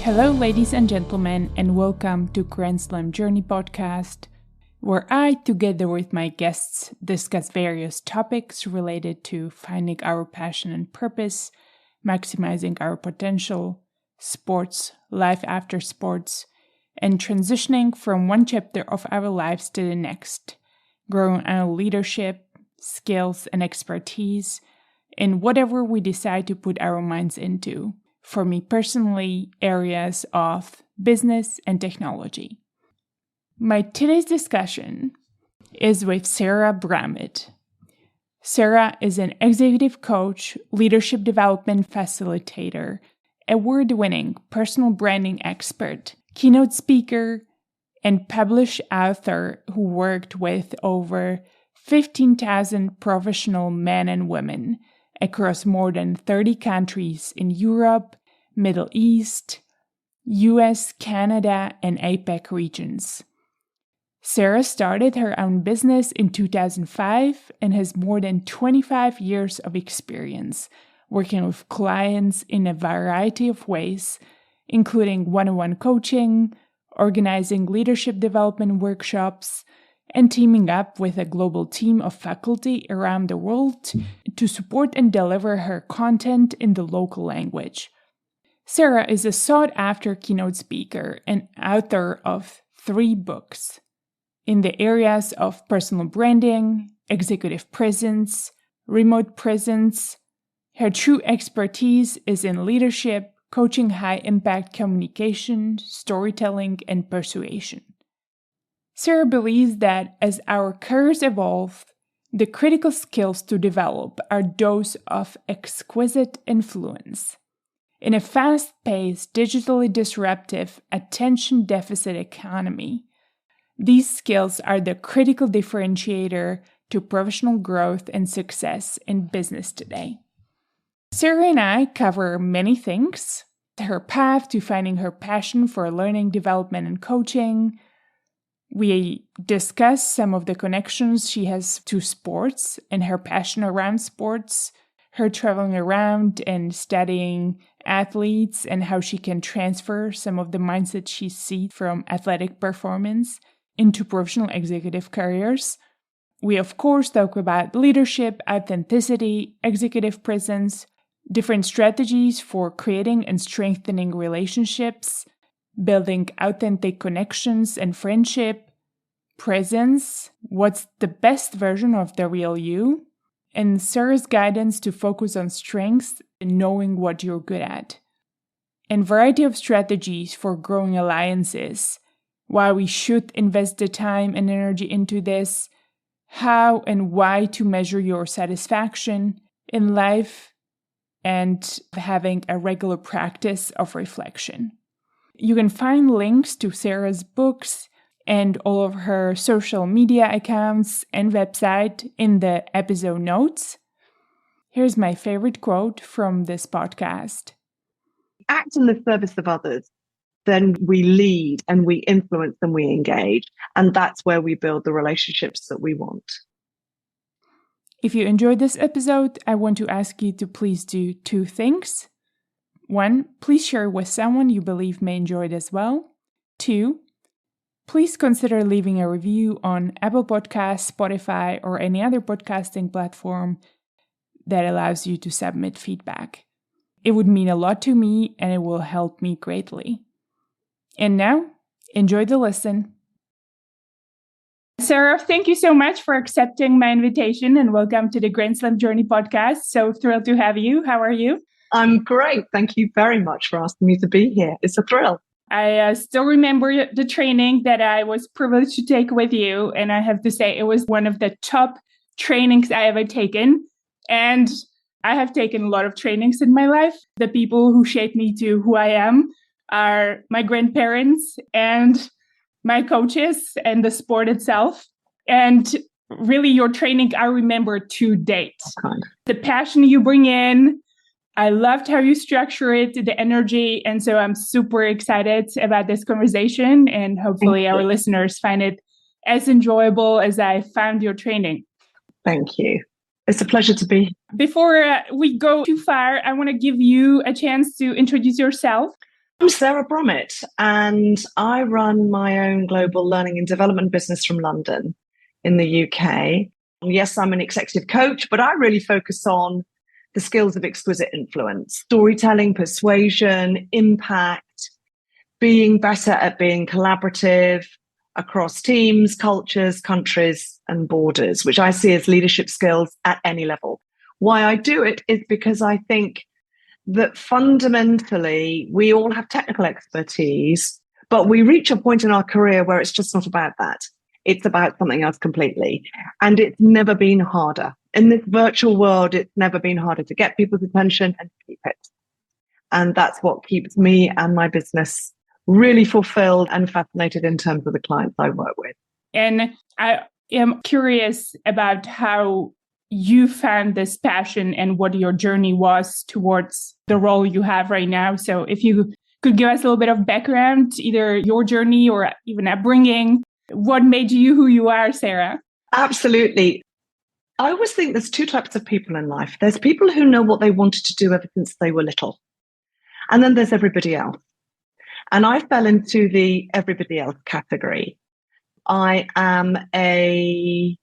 Hello, ladies and gentlemen, and welcome to Grand Slam Journey podcast, where I, together with my guests, discuss various topics related to finding our passion and purpose, maximizing our potential, sports, life after sports, and transitioning from one chapter of our lives to the next, growing our leadership, skills, and expertise in whatever we decide to put our minds into. For me personally, areas of business and technology. My today's discussion is with Sarah Brummitt. Sarah is an executive coach, leadership development facilitator, award-winning personal branding expert, keynote speaker, and published author who worked with over 15,000 professional men and women across more than 30 countries in Europe, Middle East, US, Canada, and APAC regions. Sarah started her own business in 2005 and has more than 25 years of experience working with clients in a variety of ways, including one-on-one coaching, organizing leadership development workshops, and teaming up with a global team of faculty around the world to support and deliver her content in the local language. Sarah is a sought-after keynote speaker and author of 3 books in the areas of personal branding, executive presence, remote presence. Her true expertise is in leadership, coaching high-impact communication, storytelling, and persuasion. Sarah believes that as our careers evolve, the critical skills to develop are those of exquisite influence. In a fast-paced, digitally disruptive, attention-deficit economy, these skills are the critical differentiator to professional growth and success in business today. Sarah and I cover many things: her path to finding her passion for learning, development, and coaching. We discuss some of the connections she has to sports and her passion around sports, her traveling around and studying athletes and how she can transfer some of the mindset she sees from athletic performance into professional executive careers. We, of course, talk about leadership, authenticity, executive presence, different strategies for creating and strengthening relationships, building authentic connections and friendship, presence, what's the best version of the real you, and Sarah's guidance to focus on strengths and knowing what you're good at, and variety of strategies for growing alliances, why we should invest the time and energy into this, how and why to measure your satisfaction in life, and having a regular practice of reflection. You can find links to Sarah's books and all of her social media accounts and website in the episode notes. Here's my favorite quote from this podcast. Act in the service of others, then we lead and we influence and we engage. And that's where we build the relationships that we want. If you enjoyed this episode, I want to ask you to please do 2 things. 1, please share with someone you believe may enjoy it as well. 2, please consider leaving a review on Apple Podcasts, Spotify, or any other podcasting platform that allows you to submit feedback. It would mean a lot to me and it will help me greatly. And now, enjoy the listen. Sarah, thank you so much for accepting my invitation and welcome to the Grand Slam Journey podcast. So thrilled to have you. How are you? I'm great. Thank you very much for asking me to be here. It's a thrill. I still remember the training that I was privileged to take with you. And I have to say, it was one of the top trainings I ever taken. And I have taken a lot of trainings in my life. The people who shaped me to who I am are my grandparents and my coaches and the sport itself. And really your training, I remember to date. Okay. The passion you bring in, I loved how you structure it, the energy. And so I'm super excited about this conversation and hopefully our listeners find it as enjoyable as I found your training. Thank you. It's a pleasure to be here. Before we go too far, I want to give you a chance to introduce yourself. I'm Sarah Brummitt, and I run my own global learning and development business from London in the UK. Yes, I'm an executive coach, but I really focus on the skills of exquisite influence, storytelling, persuasion, impact, being better at being collaborative across teams, cultures, countries, and borders, which I see as leadership skills at any level. Why I do it is because I think that fundamentally we all have technical expertise, but we reach a point in our career where it's just not about that. It's about something else completely. And it's never been harder. In this virtual world, it's never been harder to get people's attention and keep it. And that's what keeps me and my business really fulfilled and fascinated in terms of the clients I work with. And I am curious about how you found this passion and what your journey was towards the role you have right now. So if you could give us a little bit of background, either your journey or even upbringing, what made you who you are, Sarah? Absolutely. I always think there's two types of people in life. There's people who know what they wanted to do ever since they were little. And then there's everybody else. And I fell into the everybody else category. I am a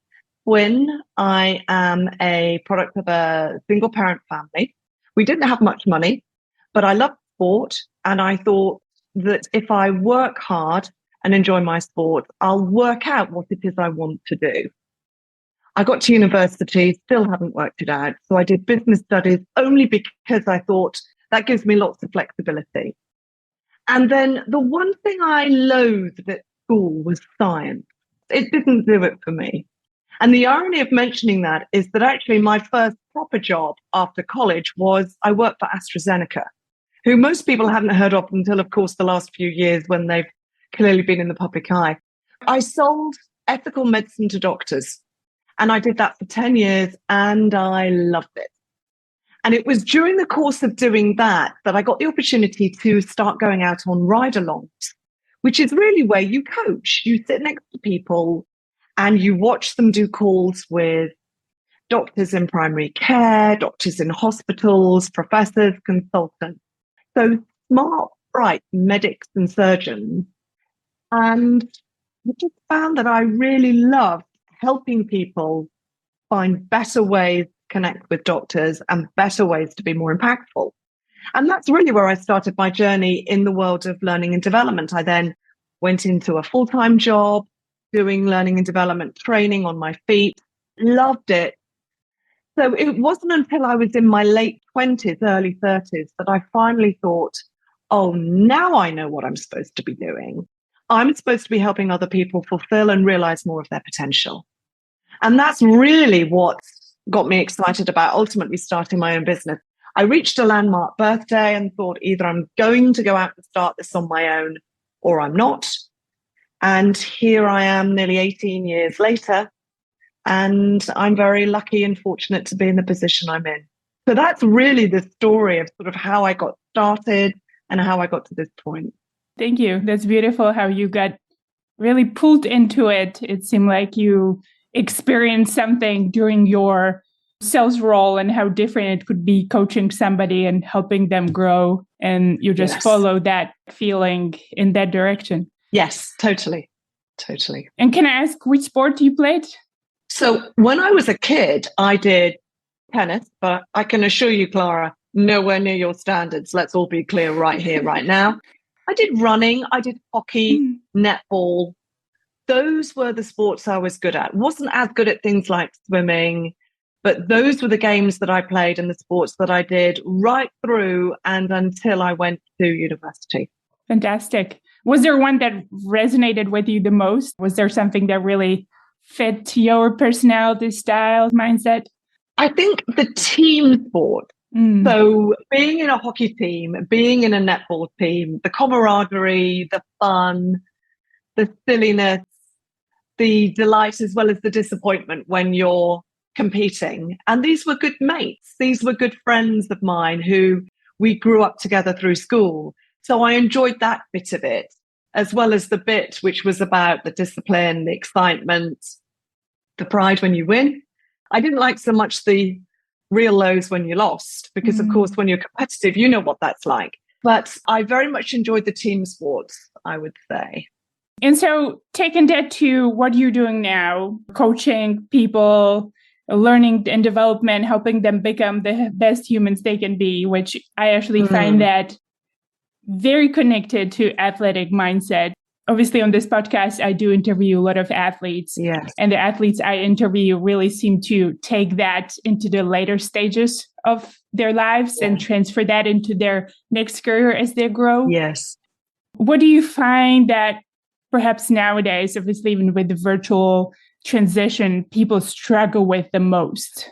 twin. I am a product of a single parent family. We didn't have much money, but I loved sport. And I thought that if I work hard and enjoy my sport, I'll work out what it is I want to do. I got to university, still haven't worked it out. So I did business studies only because I thought that gives me lots of flexibility. And then the one thing I loathed at school was science. It didn't do it for me. And the irony of mentioning that is that actually my first proper job after college was I worked for AstraZeneca, who most people hadn't heard of until, of course, the last few years when they've clearly been in the public eye. I sold ethical medicine to doctors, and I did that for 10 years, and I loved it. And it was during the course of doing that that I got the opportunity to start going out on ride-alongs, which is really where you coach. You sit next to people and you watch them do calls with doctors in primary care, doctors in hospitals, professors, consultants. So smart, bright medics and surgeons. And I just found that I really loved helping people find better ways to connect with doctors and better ways to be more impactful. And that's really where I started my journey in the world of learning and development. I then went into a full-time job, doing learning and development training on my feet, loved it. So it wasn't until I was in my late 20s, early 30s that I finally thought, oh, now I know what I'm supposed to be doing. I'm supposed to be helping other people fulfill and realize more of their potential. And that's really what got me excited about ultimately starting my own business. I reached a landmark birthday and thought either I'm going to go out and start this on my own or I'm not. And here I am nearly 18 years later, and I'm very lucky and fortunate to be in the position I'm in. So that's really the story of sort of how I got started and how I got to this point. Thank you. That's beautiful how you got really pulled into it. It seemed like you experienced something during your sales role and how different it could be coaching somebody and helping them grow. And you just follow that feeling in that direction. Yes, totally. Totally. And can I ask which sport you played? So when I was a kid, I did tennis, but I can assure you, Clara, nowhere near your standards. Let's all be clear right here, right now. I did running, I did hockey, netball. Those were the sports I was good at. Wasn't as good at things like swimming, but those were the games that I played and the sports that I did right through and until I went to university. Fantastic. Was there one that resonated with you the most? Was there something that really fit your personality, style, mindset? I think the team sport. So being in a hockey team, being in a netball team, the camaraderie, the fun, the silliness, the delight, as well as the disappointment when you're competing. And these were good mates. These were good friends of mine who we grew up together through school. So I enjoyed that bit of it, as well as the bit which was about the discipline, the excitement, the pride when you win. I didn't like so much the real lows when you lost, because of course, when you're competitive, you know what that's like. But I very much enjoyed the team sports, I would say. And so taking that to what you're doing now, coaching people, learning and development, helping them become the best humans they can be, which I actually find that very connected to athletic mindset. Obviously, on this podcast, I do interview a lot of athletes. Yes. And the athletes I interview really seem to take that into the later stages of their lives and transfer that into their next career as they grow. Yes. What do you find that perhaps nowadays, obviously, even with the virtual transition, people struggle with the most?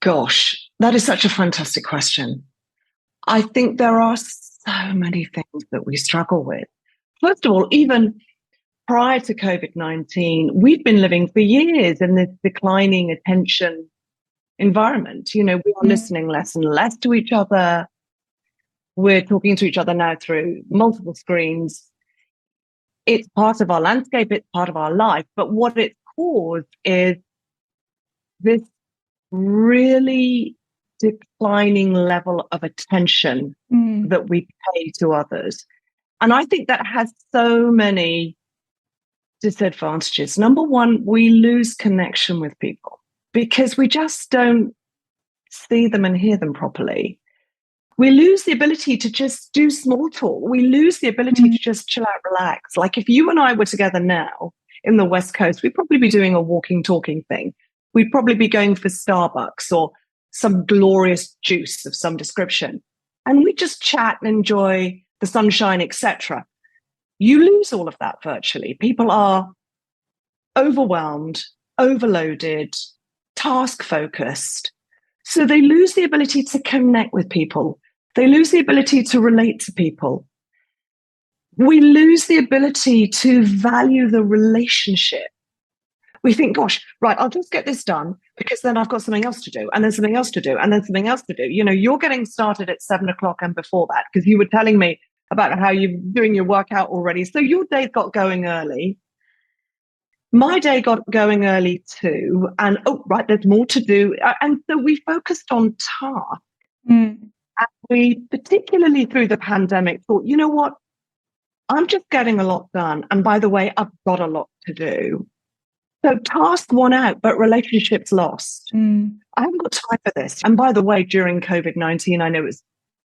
Gosh, that is such a fantastic question. I think there are so many things that we struggle with. First of all, even prior to COVID-19, we've been living for years in this declining attention environment. We are listening less and less to each other. We're talking to each other now through multiple screens. It's part of our landscape, it's part of our life. But what it's caused is this really declining level of attention that we pay to others. And I think that has so many disadvantages. Number one, we lose connection with people because we just don't see them and hear them properly. We lose the ability to just do small talk. We lose the ability to just chill out, relax. Like if you and I were together now in the West Coast, we'd probably be doing a walking, talking thing. We'd probably be going for Starbucks or some glorious juice of some description. And we just chat and enjoy the sunshine, etc. You lose all of that virtually. People are overwhelmed, overloaded, task focused. So they lose the ability to connect with people. They lose the ability to relate to people. We lose the ability to value the relationship. We think, gosh, right, I'll just get this done because then I've got something else to do and then something else to do and then something else to do. You're getting started at 7:00 and before that because you were telling me about how you're doing your workout already. So your day got going early. My day got going early too. And, there's more to do. And so we focused on tasks. And we, particularly through the pandemic, thought, you know what? I'm just getting a lot done. And by the way, I've got a lot to do. So task won out, but relationships lost. I haven't got time for this. And by the way, during COVID-19, I know it's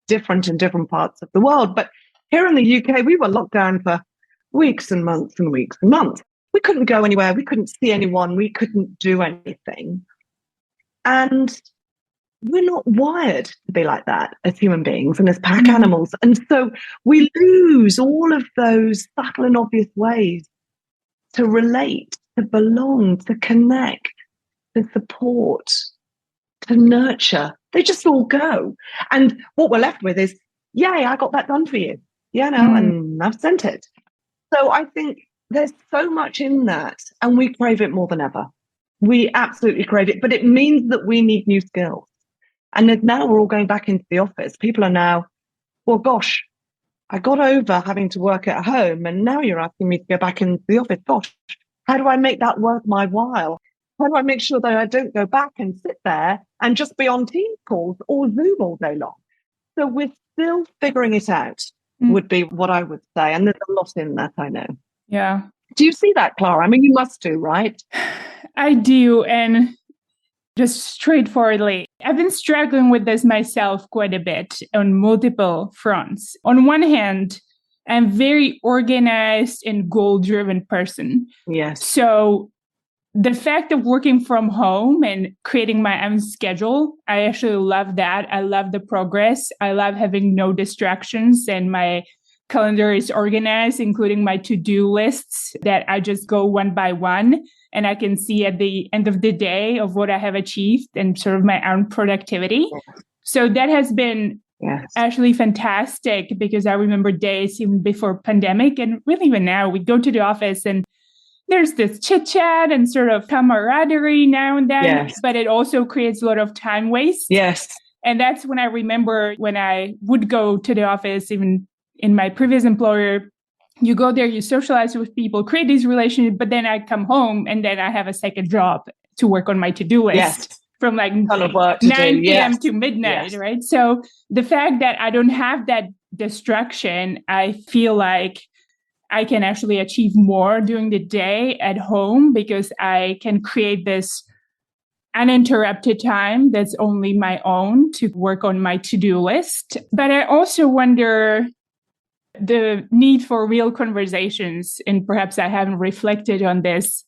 different in different parts of the world, but here in the UK, we were locked down for weeks and months and weeks and months. We couldn't go anywhere. We couldn't see anyone. We couldn't do anything. And we're not wired to be like that as human beings and as pack animals. And so we lose all of those subtle and obvious ways to relate, to belong, to connect, to support, to nurture. They just all go. And what we're left with is, yay, I got that done for you. And I've sent it. So I think there's so much in that, and we crave it more than ever. We absolutely crave it, but it means that we need new skills. And now we're all going back into the office. People are now, well, gosh, I got over having to work at home, and now you're asking me to go back into the office. Gosh, how do I make that worth my while? How do I make sure that I don't go back and sit there and just be on Teams calls or Zoom all day long? So we're still figuring it out, would be what I would say. And there's a lot in that, I know. Yeah. Do you see that, Clara? I mean, you must do, right? I do. And just straightforwardly, I've been struggling with this myself quite a bit on multiple fronts. On one hand, I'm very organized and goal-driven person. Yes. So the fact of working from home and creating my own schedule, I actually love that. I love the progress. I love having no distractions, and my calendar is organized, including my to-do lists that I just go one by one. And I can see at the end of the day of what I have achieved and sort of my own productivity. Yes. So that has been actually fantastic, because I remember days even before pandemic, and really even now, we go to the office and there's this chit chat and sort of camaraderie now and then, but it also creates a lot of time waste. Yes. And that's when I remember when I would go to the office, even in my previous employer, you go there, you socialize with people, create these relationships, but then I come home and then I have a second job to work on my to-do list from like 9 p.m. to midnight, right? So the fact that I don't have that distraction, I feel like I can actually achieve more during the day at home because I can create this uninterrupted time that's only my own to work on my to-do list. But I also wonder the need for real conversations, and perhaps I haven't reflected on this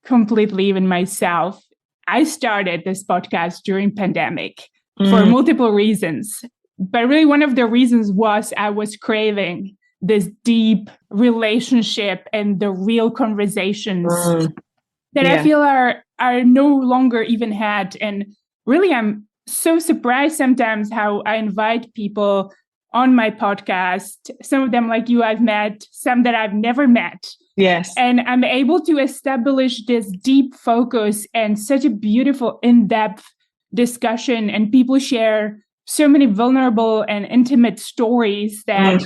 completely even myself. I started this podcast during pandemic for multiple reasons. But really one of the reasons was I was craving this deep relationship and the real conversations that I feel are no longer even had. And really, I'm so surprised sometimes how I invite people on my podcast. Some of them like you I've met, some that I've never met. Yes. And I'm able to establish this deep focus and such a beautiful in-depth discussion. And people share so many vulnerable and intimate stories that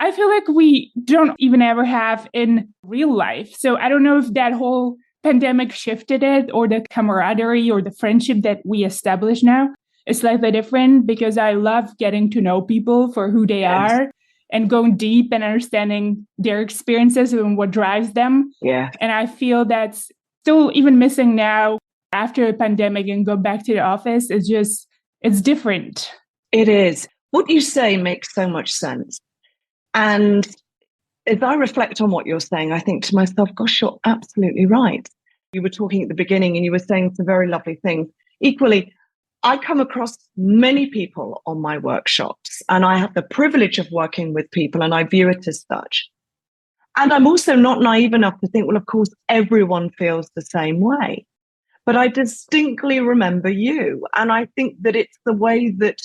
I feel like we don't even ever have in real life. So I don't know if that whole pandemic shifted it, or the camaraderie or the friendship that we establish now is slightly different, because I love getting to know people for who they are and going deep and understanding their experiences and what drives them. Yeah. And I feel that's still even missing now after a pandemic, and go back to the office. It's different. It is. What you say makes so much sense. And as I reflect on what you're saying, I think to myself, gosh, you're absolutely right. You were talking at the beginning and you were saying some very lovely things. Equally, I come across many people on my workshops, and I have the privilege of working with people, and I view it as such. And I'm also not naive enough to think, well, of course, everyone feels the same way. But I distinctly remember you. And I think that it's the way that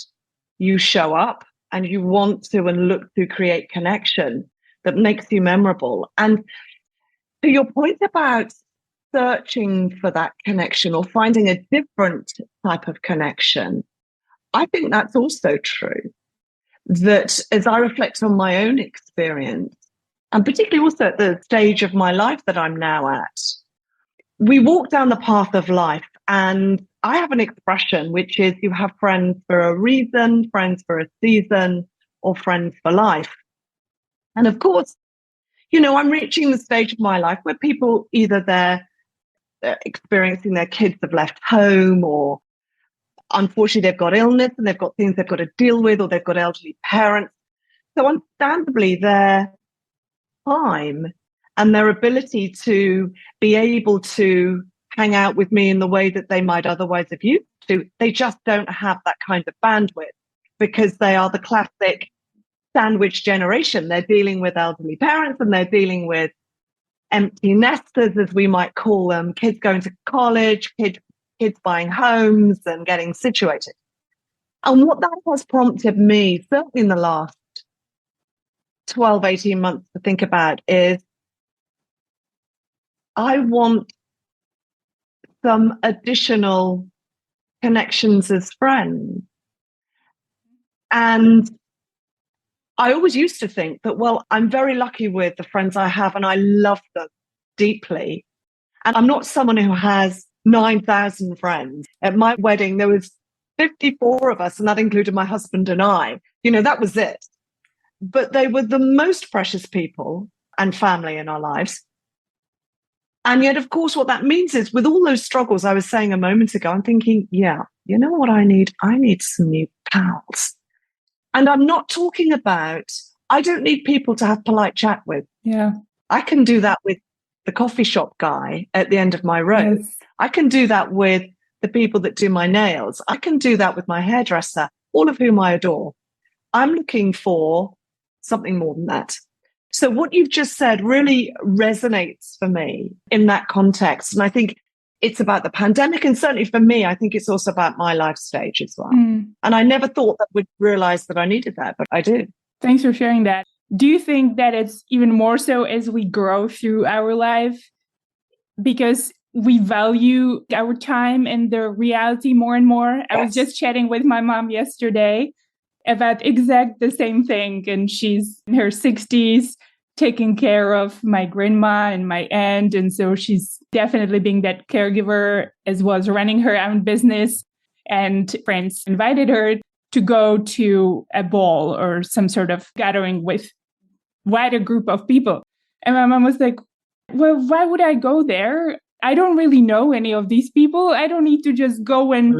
you show up and you want to and look to create connection that makes you memorable. And to your point about searching for that connection or finding a different type of connection, I think that's also true. That as I reflect on my own experience, and particularly also at the stage of my life that I'm now at, we walk down the path of life, and I have an expression, which is you have friends for a reason, friends for a season, or friends for life. And of course, I'm reaching the stage of my life where people either they're experiencing their kids have left home, or unfortunately they've got illness and they've got things they've got to deal with, or they've got elderly parents. So understandably, their time and their ability to be able to hang out with me in the way that they might otherwise have used to, they just don't have that kind of bandwidth, because they are the classic sandwich generation. They're dealing with elderly parents, and they're dealing with empty nesters, as we might call them, kids going to college, kids buying homes and getting situated. And what that has prompted me, certainly in the last 12, 18 months, to think about is I want some additional connections as friends. And I always used to think that, well, I'm very lucky with the friends I have and I love them deeply. And I'm not someone who has 9,000 friends. At my wedding, there was 54 of us, and that included my husband and I. That was it. But they were the most precious people and family in our lives. And yet, of course, what that means is with all those struggles I was saying a moment ago, I'm thinking, yeah, you know what I need? I need some new pals. And I'm not talking about, I don't need people to have polite chat with. Yeah. I can do that with the coffee shop guy at the end of my road. Yes. I can do that with the people that do my nails. I can do that with my hairdresser, all of whom I adore. I'm looking for something more than that. So what you've just said really resonates for me in that context. And I think it's about the pandemic. And certainly for me, I think it's also about my life stage as well. And I never thought that I would realize that I needed that, but I do. Thanks for sharing that. Do you think that it's even more so as we grow through our life, because we value our time and the reality more and more? Yes. I was just chatting with my mom yesterday about exact the same thing. And she's in her 60s, taking care of my grandma and my aunt. And so she's definitely being that caregiver, as well as running her own business. And friends invited her to go to a ball or some sort of gathering with wider group of people. And my mom was like, well, why would I go there? I don't really know any of these people. I don't need to just go and,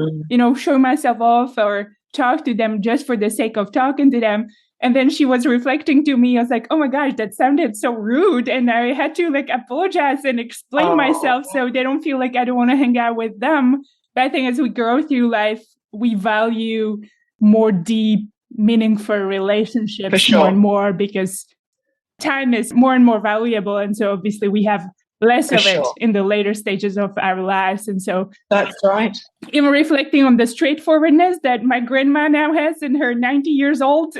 show myself off or talk to them just for the sake of talking to them. And then she was reflecting to me. I was like, oh my gosh, that sounded so rude. And I had to apologize and explain myself so they don't feel like I don't want to hang out with them. But I think as we grow through life, we value more deep, meaningful relationships more and more because time is more and more valuable. And so obviously we have less of it in the later stages of our lives. And so that's right. Even reflecting on the straightforwardness that my grandma now has in her 90 years old,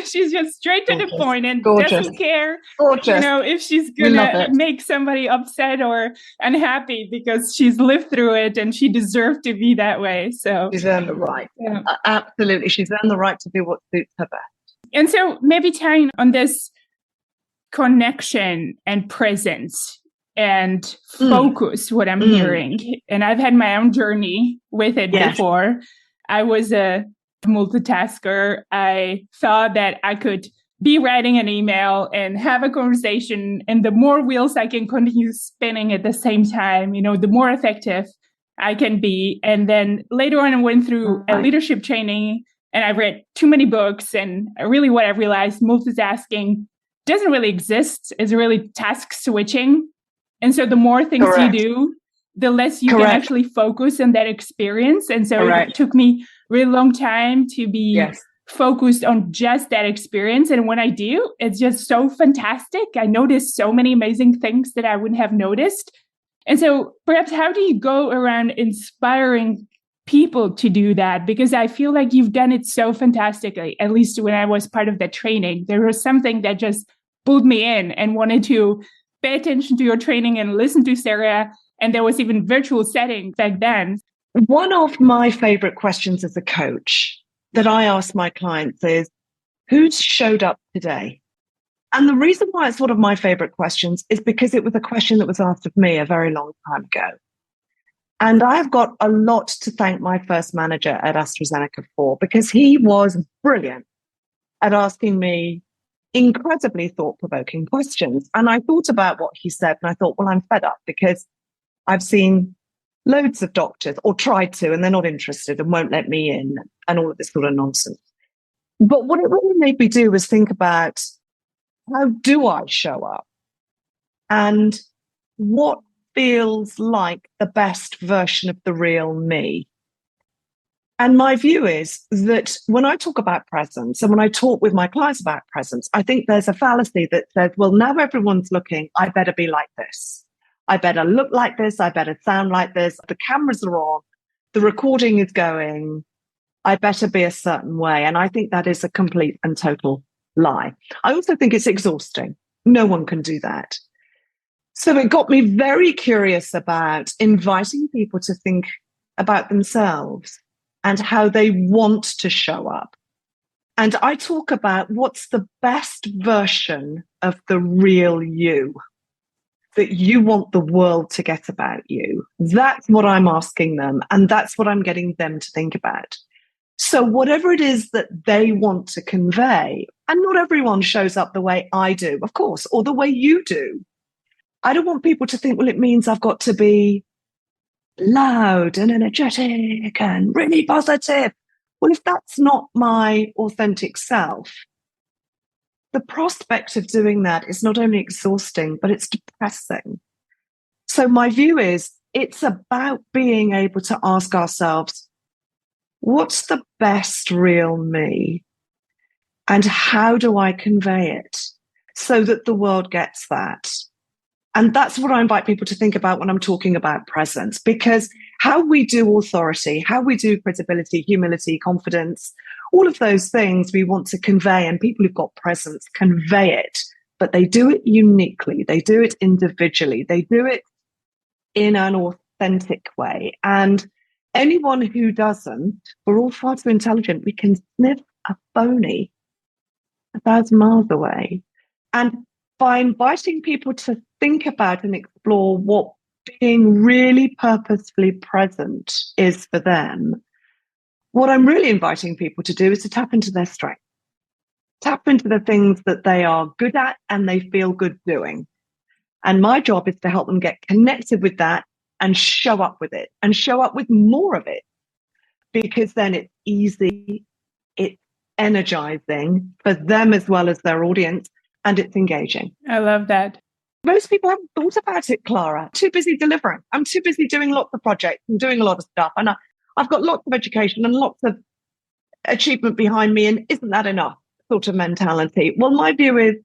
she's just straight to the point and doesn't care, if she's going to make somebody upset or unhappy because she's lived through it and she deserved to be that way. So she's earned the right. Yeah. Absolutely. She's earned the right to do what suits her best. And so maybe tying on this connection and presence and focus, what I'm hearing. And I've had my own journey with it before. I was a multitasker. I thought that I could be writing an email and have a conversation. And the more wheels I can continue spinning at the same time, the more effective I can be. And then later on, I went through a leadership training and I read too many books. And really what I realized, multitasking doesn't really exist. It's really task switching. And so the more things you do, the less you can actually focus on that experience. And so it took me a really long time to be focused on just that experience. And when I do, it's just so fantastic. I noticed so many amazing things that I wouldn't have noticed. And so perhaps how do you go around inspiring people to do that? Because I feel like you've done it so fantastically. At least when I was part of that training, there was something that just pulled me in and wanted to pay attention to your training and listen to Sarah. And there was even virtual setting back then. One of my favorite questions as a coach that I ask my clients is, who's showed up today? And the reason why it's one of my favorite questions is because it was a question that was asked of me a very long time ago. And I've got a lot to thank my first manager at AstraZeneca for, because he was brilliant at asking me incredibly thought-provoking questions. And I thought about what he said and I thought, well, I'm fed up because I've seen loads of doctors or tried to, and they're not interested and won't let me in and all of this sort of nonsense. But what it really made me do was think about, how do I show up? And what feels like the best version of the real me? And my view is that when I talk about presence and when I talk with my clients about presence, I think there's a fallacy that says, well, now everyone's looking, I better be like this. I better look like this. I better sound like this. The cameras are on. The recording is going. I better be a certain way. And I think that is a complete and total lie. I also think it's exhausting. No one can do that. So it got me very curious about inviting people to think about themselves and how they want to show up. And I talk about what's the best version of the real you that you want the world to get about you. That's what I'm asking them. And that's what I'm getting them to think about. So whatever it is that they want to convey, and not everyone shows up the way I do, of course, or the way you do. I don't want people to think, well, it means I've got to be loud and energetic and really positive. Well, if that's not my authentic self, the prospect of doing that is not only exhausting, but it's depressing. So my view is it's about being able to ask ourselves, what's the best real me? And how do I convey it so that the world gets that? And that's what I invite people to think about when I'm talking about presence, because how we do authority, how we do credibility, humility, confidence, all of those things we want to convey, and people who've got presence convey it, but they do it uniquely. They do it individually. They do it in an authentic way. And anyone who doesn't, we're all far too intelligent. We can sniff a phony 1,000 miles away. And by inviting people to think about and explore what being really purposefully present is for them, what I'm really inviting people to do is to tap into their strengths, tap into the things that they are good at and they feel good doing. And my job is to help them get connected with that and show up with it and show up with more of it, because then it's easy, it's energizing for them as well as their audience, and it's engaging. I love that. Most people haven't thought about it, Clara. I'm too busy delivering. I'm too busy doing lots of projects and doing a lot of stuff. And I've got lots of education and lots of achievement behind me. And isn't that enough? Sort of mentality. Well, my view is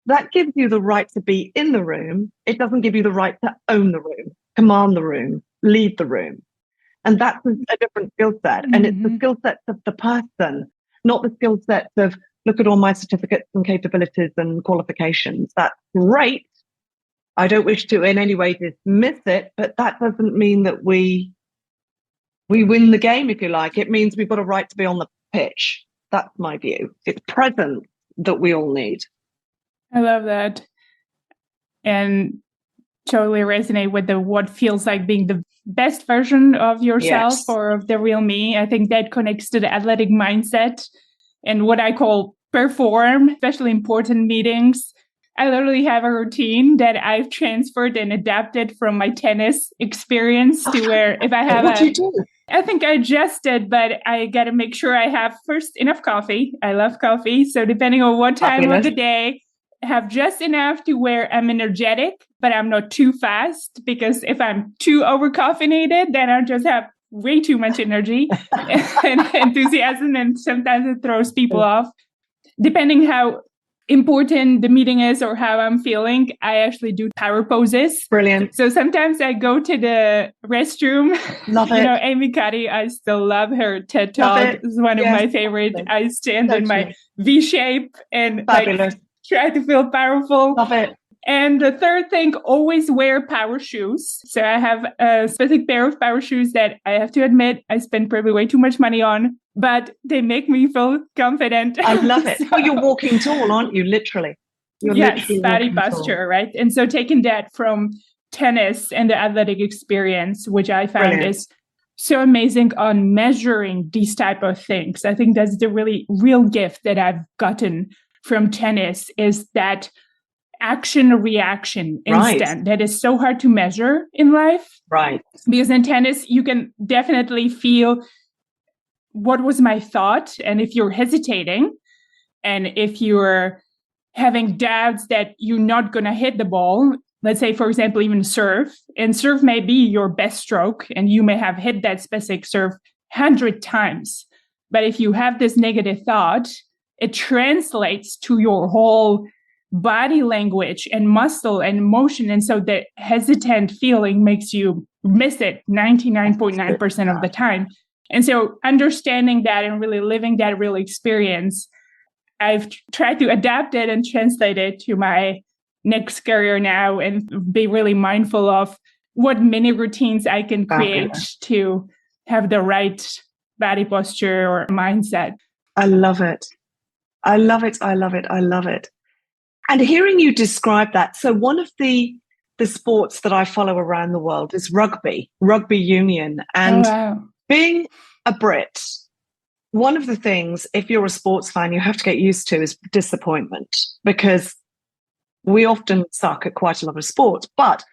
that gives you the right to be in the room. It doesn't give you the right to own the room, command the room, lead the room. And that's a different skill set. And it's the skill set of the person, not the skill set of, look at all my certificates and capabilities and qualifications. That's great. I don't wish to in any way dismiss it, but that doesn't mean that we win the game, if you like. It means we've got a right to be on the pitch. That's my view. It's presence that we all need. I love that. And totally resonate with the what feels like being the best version of yourself, yes, or of the real me. I think that connects to the athletic mindset and what I call perform, especially important meetings. I literally have a routine that I've transferred and adapted from my tennis experience to where if I have what do you do? I think I adjusted, but I got to make sure I have first enough coffee. I love coffee. So depending on what time of the day, have just enough to where I'm energetic, but I'm not too fast, because if I'm too over caffeinated, then I just have way too much energy and enthusiasm. And sometimes it throws people off. Depending how important the meeting is or how I'm feeling, I actually do power poses. Brilliant. So sometimes I go to the restroom. Love it. Amy Cuddy, I still love her TED Talk. It's one of my favorite. I stand in my V shape and try to feel powerful. Love it. And the third thing, always wear power shoes. So I have a specific pair of power shoes that I have to admit I spend probably way too much money on, but they make me feel confident. I love it. So you're walking tall, aren't you? Literally. Yes, body posture, right? And so taking that from tennis and the athletic experience, which I found is so amazing on measuring these type of things. I think that's the really real gift that I've gotten from tennis, is that action reaction instant that is so hard to measure in life. Right. Because in tennis, you can definitely feel what was my thought. And if you're hesitating and if you're having doubts that you're not going to hit the ball, let's say, for example, even serve, and serve may be your best stroke and you may have hit that specific serve 100 times. But if you have this negative thought, it translates to your whole body language and muscle and motion. And so the hesitant feeling makes you miss it 99.9% of the time. And so understanding that and really living that real experience, I've tried to adapt it and translate it to my next career now and be really mindful of what mini routines I can create to have the right body posture or mindset. I love it. I love it. I love it. I love it. And hearing you describe that, so one of the sports that I follow around the world is rugby union. And being a Brit, one of the things, if you're a sports fan, you have to get used to is disappointment, because we often suck at quite a lot of sports. But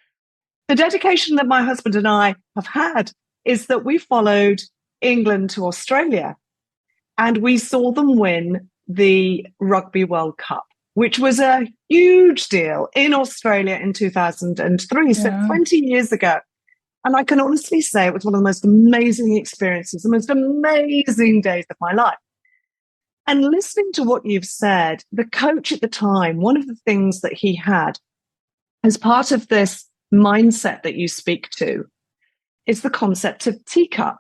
the dedication that my husband and I have had is that we followed England to Australia and we saw them win the Rugby World Cup, which was a huge deal in Australia in 2003, so 20 years ago. And I can honestly say it was one of the most amazing experiences, the most amazing days of my life. And listening to what you've said, the coach at the time, one of the things that he had as part of this mindset that you speak to is the concept of teacup,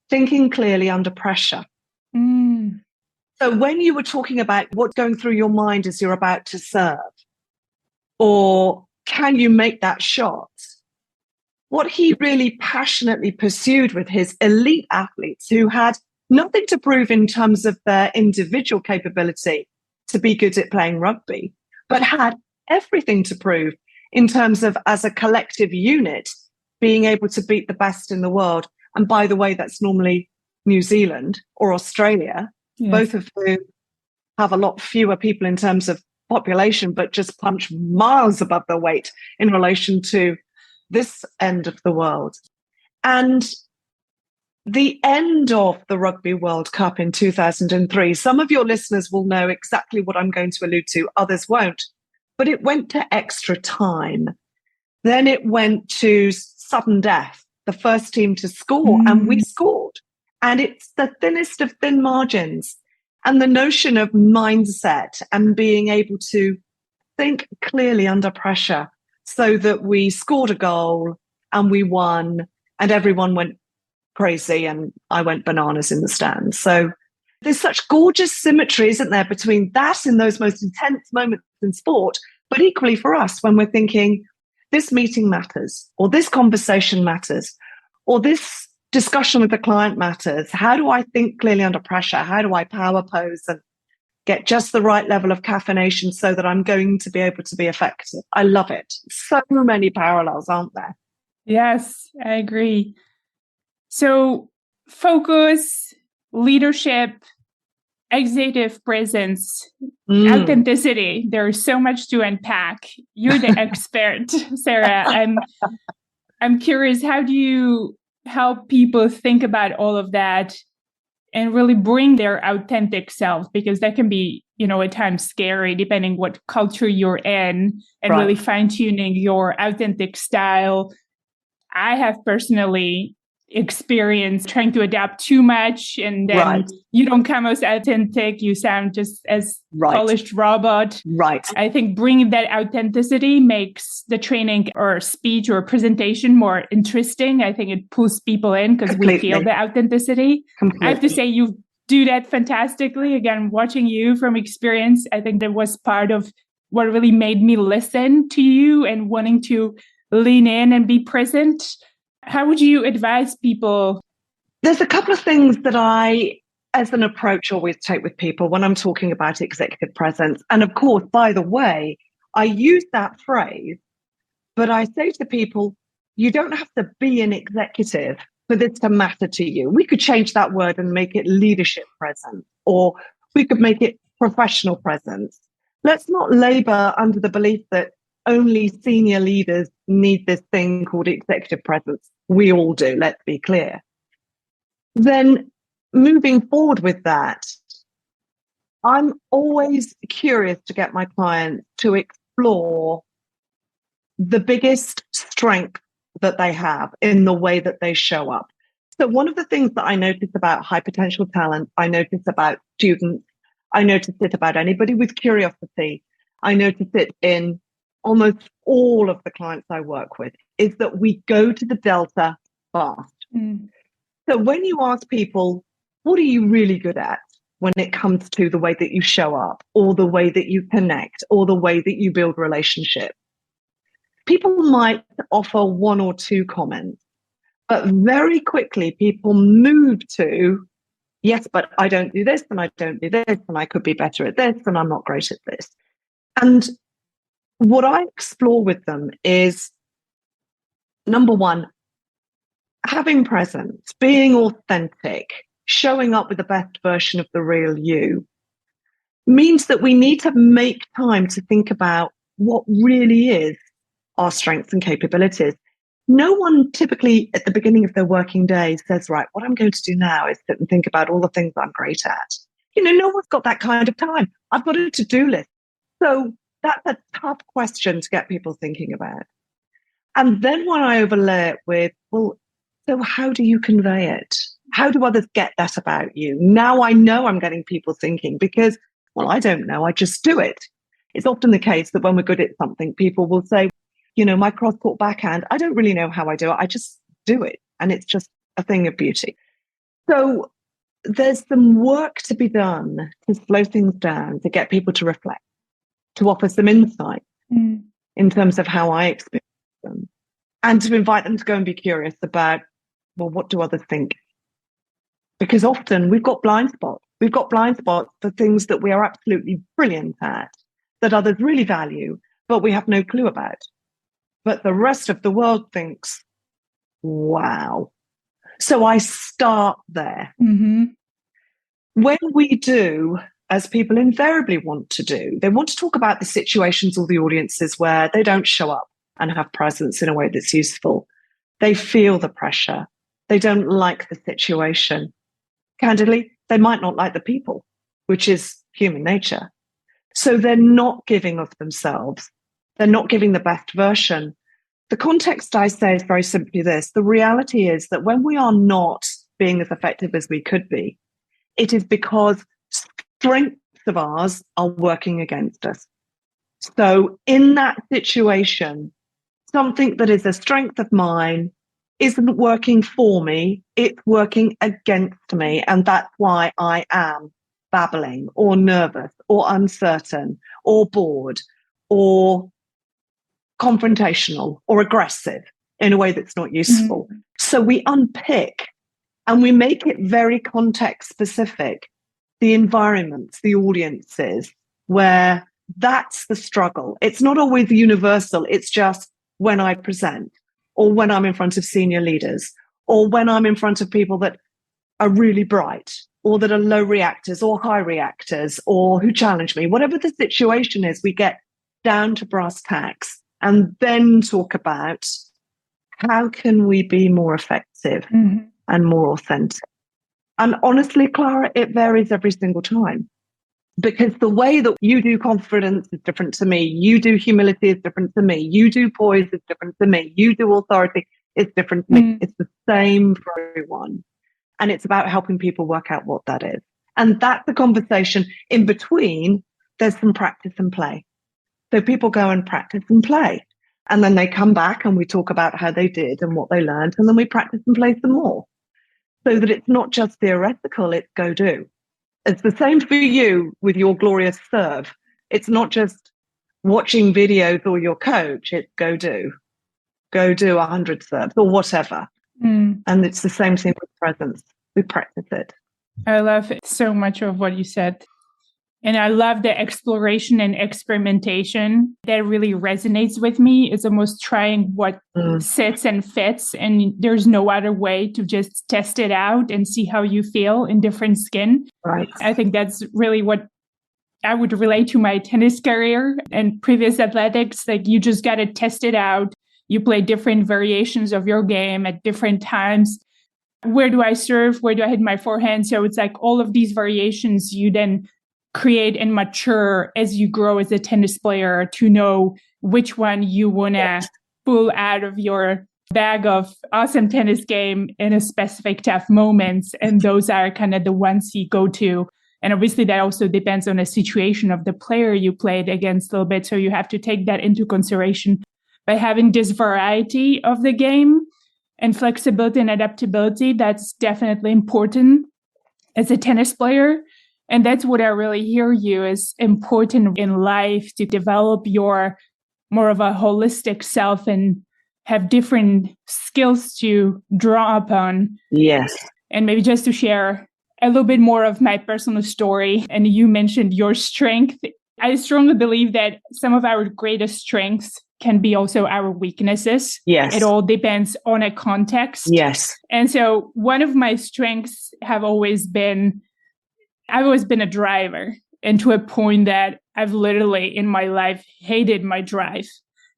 thinking clearly under pressure. So when you were talking about what's going through your mind as you're about to serve, or can you make that shot? What he really passionately pursued with his elite athletes who had nothing to prove in terms of their individual capability to be good at playing rugby, but had everything to prove in terms of, as a collective unit, being able to beat the best in the world. And by the way, that's normally New Zealand or Australia, Yes. both of whom have a lot fewer people in terms of population, but just punch miles above their weight in relation to this end of the world. And the end of the Rugby World Cup in 2003, some of your listeners will know exactly what I'm going to allude to, others won't, but it went to extra time. Then it went to sudden death, the first team to score, and we scored. And it's the thinnest of thin margins. And the notion of mindset and being able to think clearly under pressure so that we scored a goal and we won and everyone went crazy and I went bananas in the stands. So there's such gorgeous symmetry, isn't there, between that in those most intense moments in sport, but equally for us when we're thinking this meeting matters, or this conversation matters, or this discussion with the client matters. How do I think clearly under pressure? How do I power pose and get just the right level of caffeination so that I'm going to be able to be effective? I love it. So many parallels, aren't there? Yes, I agree. So focus, leadership, executive presence, authenticity. There's so much to unpack. You're the expert, Sarah. I'm curious, how do you help people think about all of that and really bring their authentic self? Because that can be, at times scary, depending what culture you're in, and really fine-tuning your authentic style. I have personally experienced trying to adapt too much, and then you don't come as authentic. You sound just as polished robot. Right. I think bringing that authenticity makes the training or speech or presentation more interesting. I think it pulls people in because we feel the authenticity. Completely. I have to say you do that fantastically. Again, watching you from experience, I think that was part of what really made me listen to you and wanting to lean in and be present. How would you advise people? There's a couple of things that I, as an approach, always take with people when I'm talking about executive presence. And of course, by the way, I use that phrase, but I say to people, you don't have to be an executive for this to matter to you. We could change that word and make it leadership presence, or we could make it professional presence. Let's not labor under the belief that only senior leaders need this thing called executive presence. We all do, let's be clear. Then moving forward with that, I'm always curious to get my clients to explore the biggest strength that they have in the way that they show up. So one of the things that I notice about high potential talent, I notice about students, I notice it about anybody with curiosity, I notice it in almost all of the clients I work with, is that we go to the delta fast. So when you ask people, what are you really good at when it comes to the way that you show up, or the way that you connect, or the way that you build relationships, people might offer one or two comments, but very quickly people move to, yes, but I don't do this, and I don't do this, and I could be better at this, and I'm not great at this. And what I explore with them is, number one, having presence, being authentic, showing up with the best version of the real you, means that we need to make time to think about what really is our strengths and capabilities. No one typically at the beginning of their working day says, right, what I'm going to do now is sit and think about all the things I'm great at. No one's got that kind of time. I've got a to-do list. So that's a tough question to get people thinking about. And then when I overlay it with, well, so how do you convey it? How do others get that about you? Now I know I'm getting people thinking because, well, I don't know, I just do it. It's often the case that when we're good at something, people will say, my cross-court backhand, I don't really know how I do it. I just do it. And it's just a thing of beauty. So there's some work to be done to slow things down, to get people to reflect, to offer some insight in terms of how I experience them, and to invite them to go and be curious about, well, what do others think? Because often we've got blind spots. We've got blind spots for things that we are absolutely brilliant at, that others really value, but we have no clue about. But the rest of the world thinks, wow. So I start there. Mm-hmm. When we do, as people invariably want to do, they want to talk about the situations or the audiences where they don't show up and have presence in a way that's useful. They feel the pressure. They don't like the situation. Candidly, they might not like the people, which is human nature. So they're not giving of themselves. They're not giving the best version. The context, I say, is very simply this. The reality is that when we are not being as effective as we could be, it is because strengths of ours are working against us. So in that situation, something that is a strength of mine isn't working for me, it's working against me. And that's why I am babbling or nervous or uncertain or bored or confrontational or aggressive in a way that's not useful. Mm. So we unpick and we make it very context specific, the environments, the audiences, where that's the struggle. It's not always universal. It's just when I present or when I'm in front of senior leaders or when I'm in front of people that are really bright or that are low reactors or high reactors or who challenge me. Whatever the situation is, we get down to brass tacks and then talk about how can we be more effective and more authentic. And honestly, Clara, it varies every single time. Because the way that you do confidence is different to me. You do humility is different to me. You do poise is different to me. You do authority is different to me. It's the same for everyone. And it's about helping people work out what that is. And that's the conversation. In between, there's some practice and play. So people go and practice and play. And then they come back and we talk about how they did and what they learned. And then we practice and play some more. So that it's not just theoretical, it's go do. It's the same for you with your glorious serve. It's not just watching videos or your coach, it's go do. Go do 100 serves or whatever. And it's the same thing with presence. We practice it. I love so much of what you said. And I love the exploration and experimentation that really resonates with me. It's almost trying what sits and fits. And there's no other way to just test it out and see how you feel in different skin. Right. I think that's really what I would relate to my tennis career and previous athletics. Like you just got to test it out. You play different variations of your game at different times. Where do I serve? Where do I hit my forehand? So it's like all of these variations you then create and mature as you grow as a tennis player to know which one you want to pull out of your bag of awesome tennis game in a specific tough moments. And those are kind of the ones you go to. And obviously that also depends on the situation of the player you played against a little bit. So you have to take that into consideration. By having this variety of the game and flexibility and adaptability, that's definitely important as a tennis player. And that's what I really hear you is important in life to develop your more of a holistic self and have different skills to draw upon. Yes. And maybe just to share a little bit more of my personal story. And you mentioned your strength. I strongly believe that some of our greatest strengths can be also our weaknesses. Yes. It all depends on a context. Yes. And so one of my strengths I've always been a driver, and to a point that I've literally in my life hated my drive.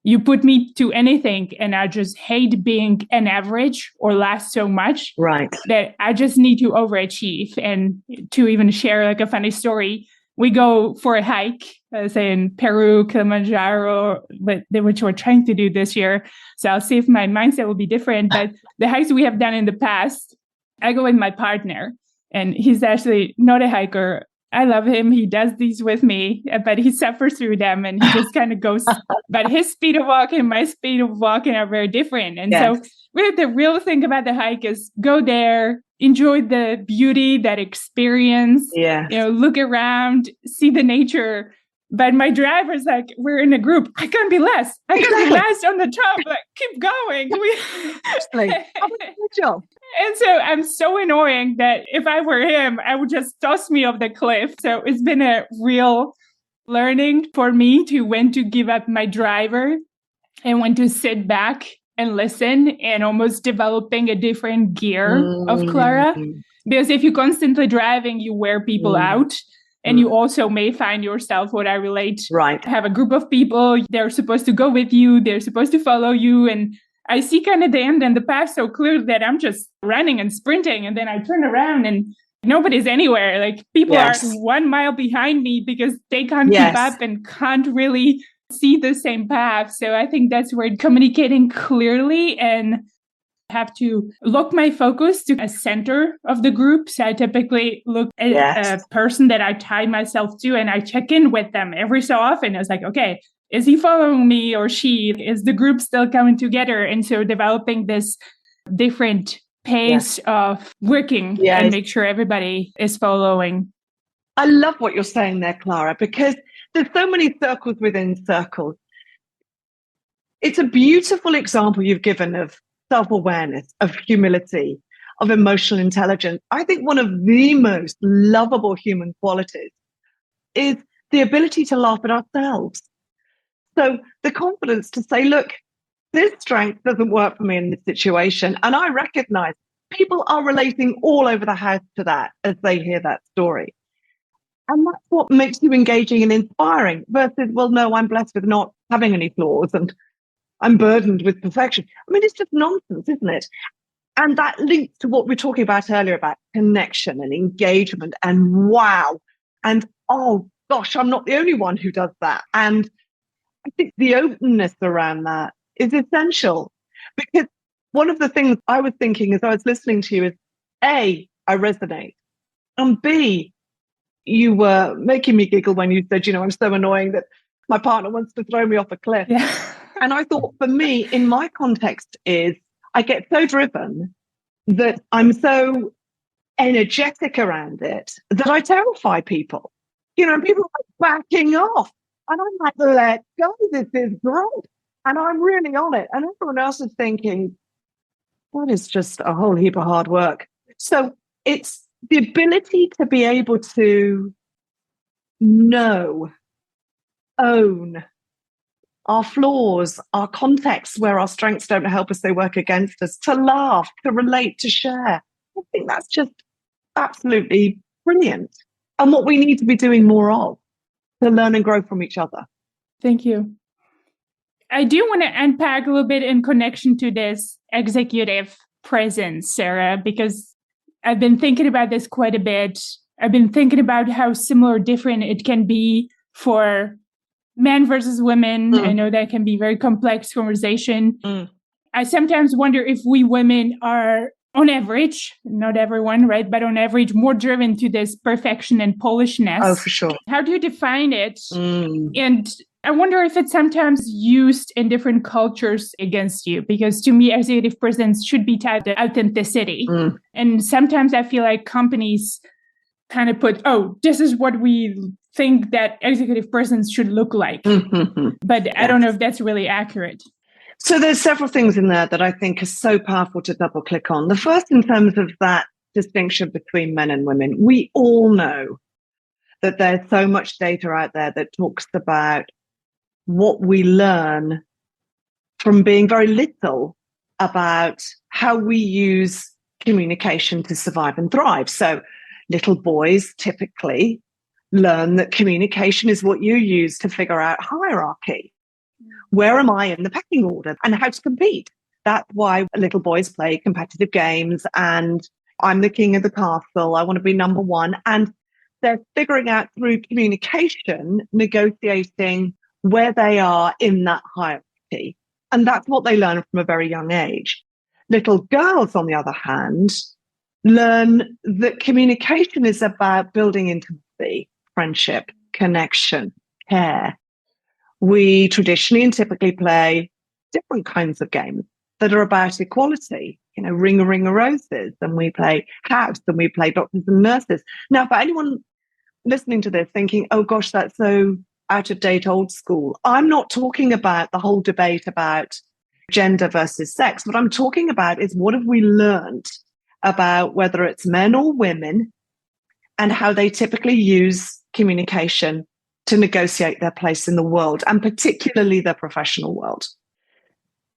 You put me to anything and I just hate being an average or last so much. Right. That I just need to overachieve. And to even share like a funny story, we go for a hike, say in Peru, Kilimanjaro, which we're trying to do this year. So I'll see if my mindset will be different. But the hikes we have done in the past, I go with my partner. And he's actually not a hiker. I love him. He does these with me, but he suffers through them and he just kind of goes. But his speed of walking and my speed of walking are very different. And so really the real thing about the hike is go there, enjoy the beauty, that experience, look around, see the nature. But my driver's like, we're in a group. I can't be last. I can't be last on the top. Like, keep going. Good job. And so I'm so annoying that if I were him, I would just toss me off the cliff. So it's been a real learning for me to when to give up my driver and when to sit back and listen and almost developing a different gear of Clara. Because if you're constantly driving, you wear people out. And you also may find yourself, what I relate, have a group of people, they're supposed to go with you, they're supposed to follow you. And I see kind of the end and the path so clear that I'm just running and sprinting. And then I turn around and nobody's anywhere. Like people are 1 mile behind me because they can't keep up and can't really see the same path. So I think that's where communicating clearly and have to look my focus to a center of the group. So I typically look at a person that I tie myself to and I check in with them every so often. It's like, okay, is he following me or she? Is the group still coming together? And so developing this different pace of working and make sure everybody is following. I love what you're saying there, Clara, because there's so many circles within circles. It's a beautiful example you've given of self-awareness, of humility, of emotional intelligence. I think one of the most lovable human qualities is the ability to laugh at ourselves. So the confidence to say, look, this strength doesn't work for me in this situation. And I recognize people are relating all over the house to that as they hear that story. And that's what makes you engaging and inspiring versus, well, no, I'm blessed with not having any flaws and I'm burdened with perfection. I mean, it's just nonsense, isn't it? And that links to what we were talking about earlier about connection and engagement and wow. And oh gosh, I'm not the only one who does that. And I think the openness around that is essential because one of the things I was thinking as I was listening to you is A, I resonate. And B, you were making me giggle when you said, I'm so annoying that my partner wants to throw me off a cliff. Yeah. And I thought for me, in my context is I get so driven that I'm so energetic around it that I terrify people. And people are backing off. And I'm like, let go, this is great. And I'm really on it. And everyone else is thinking, that is just a whole heap of hard work. So it's the ability to be able to know, own our flaws, our contexts where our strengths don't help us, they work against us, to laugh, to relate, to share. I think that's just absolutely brilliant. And what we need to be doing more of, to learn and grow from each other. Thank you. I do want to unpack a little bit in connection to this executive presence, Sarah, because I've been thinking about this quite a bit. I've been thinking about how similar or different it can be for men versus women. I know that can be a very complex conversation. I sometimes wonder if we women are, on average, not everyone, right, but on average, more driven to this perfection and polishness. Oh, for sure. How do you define it? And I wonder if it's sometimes used in different cultures against you, because to me, executive presence should be tied to authenticity. And sometimes I feel like companies kind of put, this is what we think that executive presence should look like. But I don't know if that's really accurate. So there's several things in there that I think are so powerful to double click on. The first, in terms of that distinction between men and women, we all know that there's so much data out there that talks about what we learn from being very little about how we use communication to survive and thrive. So little boys typically learn that communication is what you use to figure out hierarchy. Where am I in the pecking order and how to compete? That's why little boys play competitive games and I'm the king of the castle. I want to be number one. And they're figuring out through communication, negotiating where they are in that hierarchy. And that's what they learn from a very young age. Little girls, on the other hand, learn that communication is about building intimacy, friendship, connection, care. We traditionally and typically play different kinds of games that are about equality, ring a roses, and we play house, and we play doctors and nurses. Now, for anyone listening to this thinking, oh gosh, that's so out of date, old school, I'm not talking about the whole debate about gender versus sex. What I'm talking about is what have we learned about whether it's men or women and how they typically use communication to negotiate their place in the world, and particularly their professional world.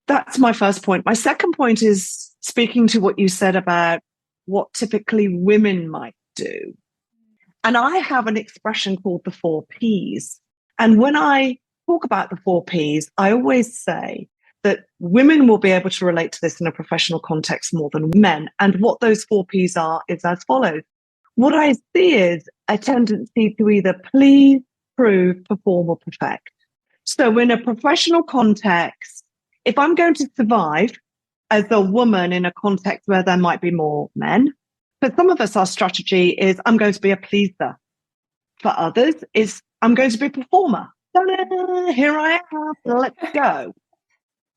That's my first point. My second point is speaking to what you said about what typically women might do. And I have an expression called the 4 Ps. And when I talk about the 4 Ps, I always say that women will be able to relate to this in a professional context more than men. And what those 4 Ps are is as follows. What I see is a tendency to either please, prove, perform, or perfect. So in a professional context, if I'm going to survive as a woman in a context where there might be more men, for some of us, our strategy is I'm going to be a pleaser. For others, is I'm going to be a performer. Ta-da, here I am, let's go.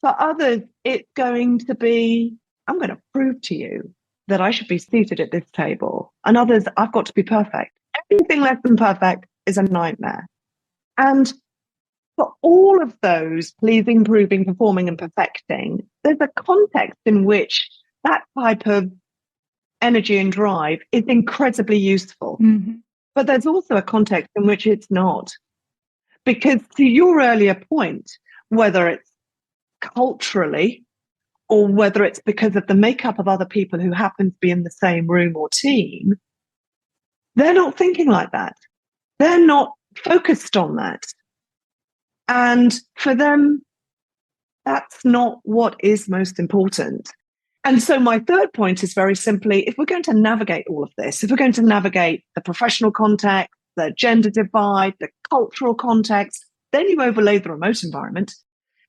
For others, it's going to be I'm going to prove to you that I should be seated at this table. And others, I've got to be perfect. Anything less than perfect is a nightmare. And for all of those, pleasing, proving, performing, and perfecting, there's a context in which that type of energy and drive is incredibly useful. Mm-hmm. But there's also a context in which it's not. Because to your earlier point, whether it's culturally or whether it's because of the makeup of other people who happen to be in the same room or team, they're not thinking like that. They're not focused on that. And for them, that's not what is most important. And so my third point is very simply, if we're going to navigate all of this, if we're going to navigate the professional context, the gender divide, the cultural context, then you overlay the remote environment,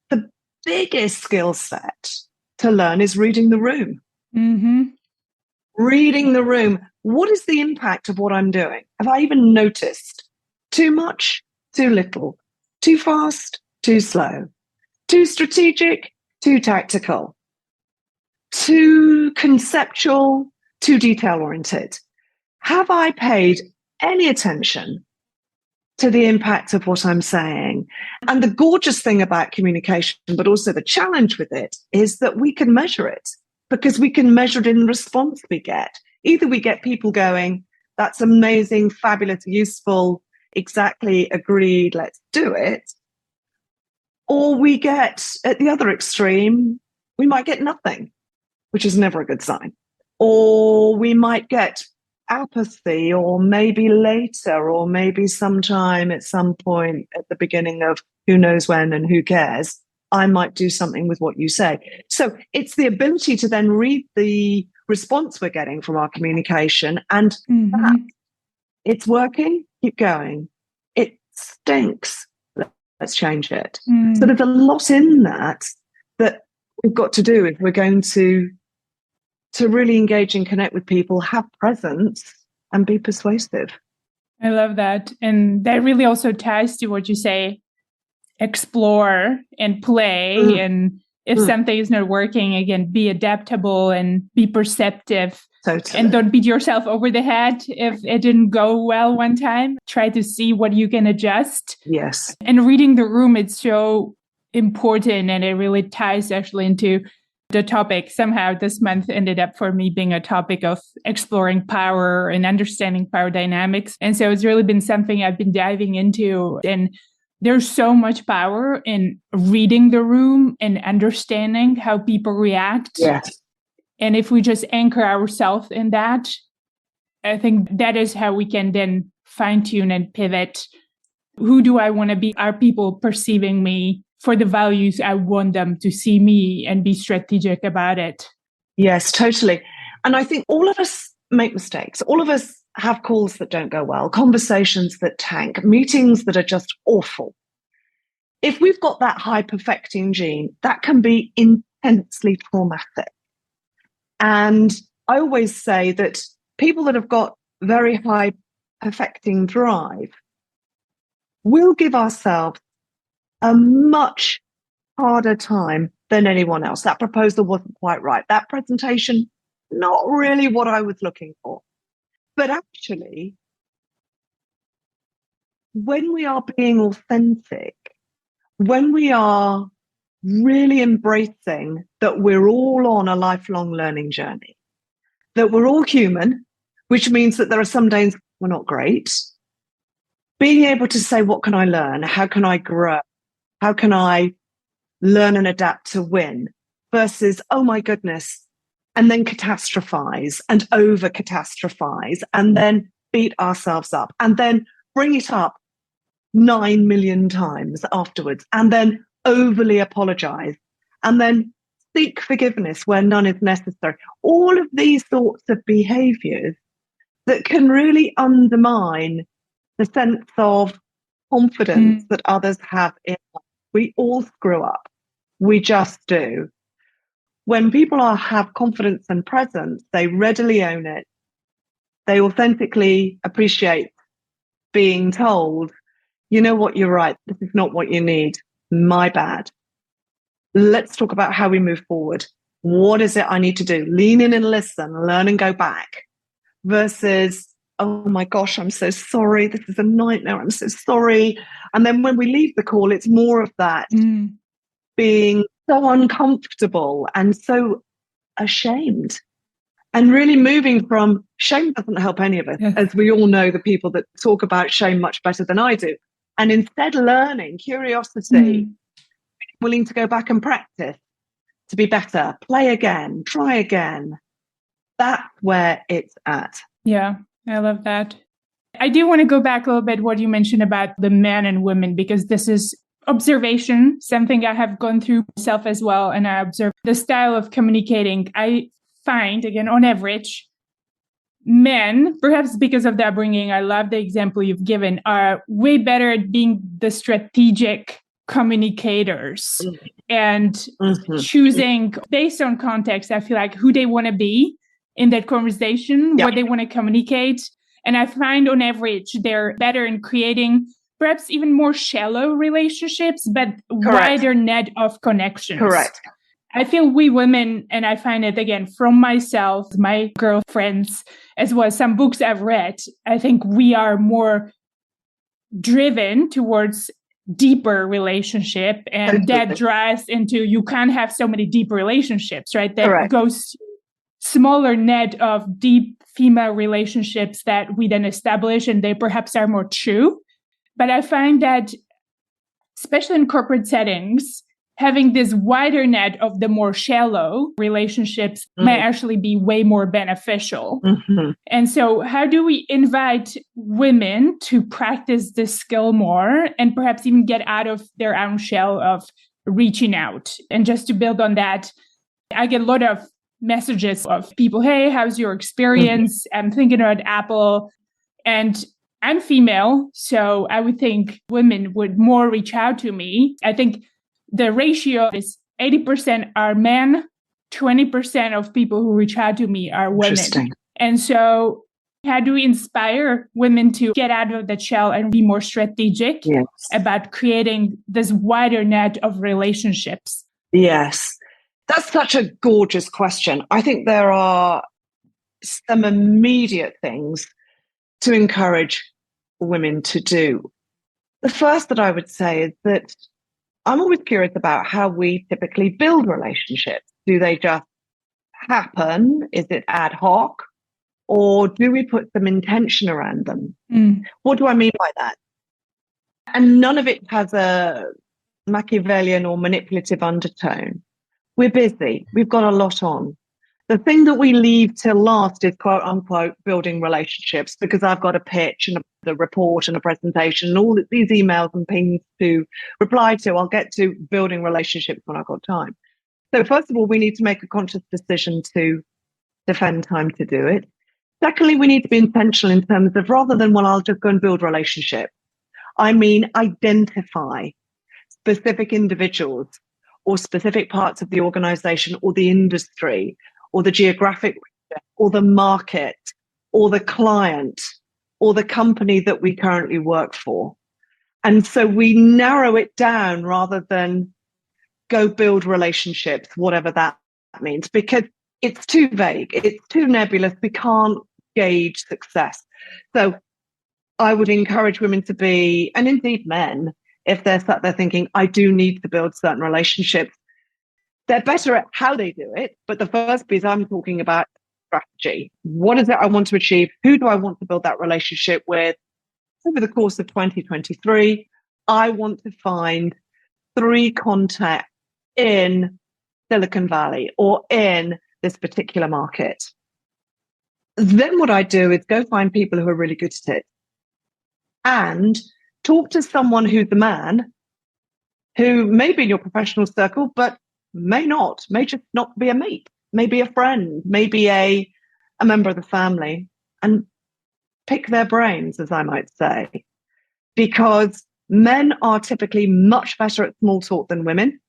the biggest skill set to learn is reading the room. Mm-hmm. Reading the room. What is the impact of what I'm doing? Have I even noticed? Too much? Too little? Too fast? Too slow? Too strategic? Too tactical? Too conceptual, too detail-oriented? Have I paid any attention to the impact of what I'm saying? And the gorgeous thing about communication, but also the challenge with it, is that we can measure it because we can measure it in the response we get. Either we get people going, that's amazing, fabulous, useful, exactly, agreed, let's do it. Or we get, at the other extreme, we might get nothing, which is never a good sign. Or we might get apathy, or maybe later, or maybe sometime at some point at the beginning of who knows when and who cares, I might do something with what you say. So it's the ability to then read the response we're getting from our communication and that it's working, keep going. It stinks, let's change it. So there's a lot in that we've got to do if we're going to really engage and connect with people, have presence, and be persuasive. I love that. And that really also ties to what you say, explore and play. And if something is not working, again, be adaptable and be perceptive. Totally. And don't beat yourself over the head if it didn't go well one time. Try to see what you can adjust. Yes. And reading the room, it's so important. And it really ties actually into the topic. Somehow this month ended up for me being a topic of exploring power and understanding power dynamics. And so it's really been something I've been diving into. And there's so much power in reading the room and understanding how people react. Yes. And if we just anchor ourselves in that, I think that is how we can then fine tune and pivot. Who do I want to be? Are people perceiving me for the values I want them to see me, and be strategic about it? Yes, totally. And I think all of us make mistakes. All of us have calls that don't go well, conversations that tank, meetings that are just awful. If we've got that high perfecting gene, that can be intensely traumatic. And I always say that people that have got very high perfecting drive will give ourselves a much harder time than anyone else. That proposal wasn't quite right. That presentation, not really what I was looking for. But actually, when we are being authentic, when we are really embracing that we're all on a lifelong learning journey, that we're all human, which means that there are some days we're not great, being able to say, what can I learn? How can I grow? How can I learn and adapt to win, versus, oh my goodness, and then catastrophize and over catastrophize and then beat ourselves up and then bring it up 9 million times afterwards and then overly apologize and then seek forgiveness where none is necessary. All of these sorts of behaviors that can really undermine the sense of confidence that others have in us. We all screw up. We just do. When people have confidence and presence, they readily own it. They authentically appreciate being told, you know what, you're right. This is not what you need. My bad. Let's talk about how we move forward. What is it I need to do? Lean in and listen, learn and go back. Versus, oh my gosh, I'm so sorry. This is a nightmare. I'm so sorry. And then when we leave the call, it's more of that being so uncomfortable and so ashamed. And really moving from shame doesn't help any of us, as we all know, the people that talk about shame much better than I do. And instead learning, curiosity, willing to go back and practice, to be better, play again, try again. That's where it's at. Yeah, I love that. I do want to go back a little bit what you mentioned about the men and women, because this is observation, something I have gone through myself as well. And I observe the style of communicating. I find, again, on average, men, perhaps because of the upbringing, I love the example you've given, are way better at being the strategic communicators and choosing based on context, I feel like who they want to be in that conversation, what they want to communicate. And I find on average, they're better in creating perhaps even more shallow relationships, but wider net of connections. Correct. I feel we women, and I find it again from myself, my girlfriends, as well as some books I've read, I think we are more driven towards deeper relationship, and that drives into, you can't have so many deep relationships, right? That goes smaller net of deep female relationships that we then establish, and they perhaps are more true. But I find that, especially in corporate settings, having this wider net of the more shallow relationships may actually be way more beneficial. And so how do we invite women to practice this skill more and perhaps even get out of their own shell of reaching out? And just to build on that, I get a lot of messages of people, hey, how's your experience? I'm thinking about Apple. And I'm female, so I would think women would more reach out to me. I think the ratio is 80% are men, 20% of people who reach out to me are women. And so how do we inspire women to get out of the shell and be more strategic about creating this wider net of relationships? Yes, that's such a gorgeous question. I think there are some immediate things to encourage women to do. The first that I would say is that I'm always curious about how we typically build relationships. Do they just happen? Is it ad hoc? Or do we put some intention around them? What do I mean by that? And none of it has a Machiavellian or manipulative undertone. We're busy. We've got a lot on. The thing that we leave till last is, quote unquote, building relationships, because I've got a pitch and a report and a presentation and all these emails and pings to reply to. I'll get to building relationships when I've got time. So first of all, we need to make a conscious decision to defend time to do it. Secondly, we need to be intentional in terms of, rather than, well, I'll just go and build relationships, I mean, identify specific individuals or specific parts of the organization or the industry or the geographic region, or the market, or the client, or the company that we currently work for. And so we narrow it down rather than go build relationships, whatever that means, because it's too vague, it's too nebulous, we can't gauge success. So I would encourage women to be, and indeed men, if they're sat there thinking, I do need to build certain relationships, they're better at how they do it. But the first piece, I'm talking about strategy. What is it I want to achieve? Who do I want to build that relationship with? Over the course of 2023, I want to find 3 contacts in Silicon Valley or in this particular market. Then what I do is go find people who are really good at it and talk to someone who's the man, who may be in your professional circle, but may not, may just not be a mate, may be a friend, may be a member of the family, and pick their brains, as I might say, because men are typically much better at small talk than women,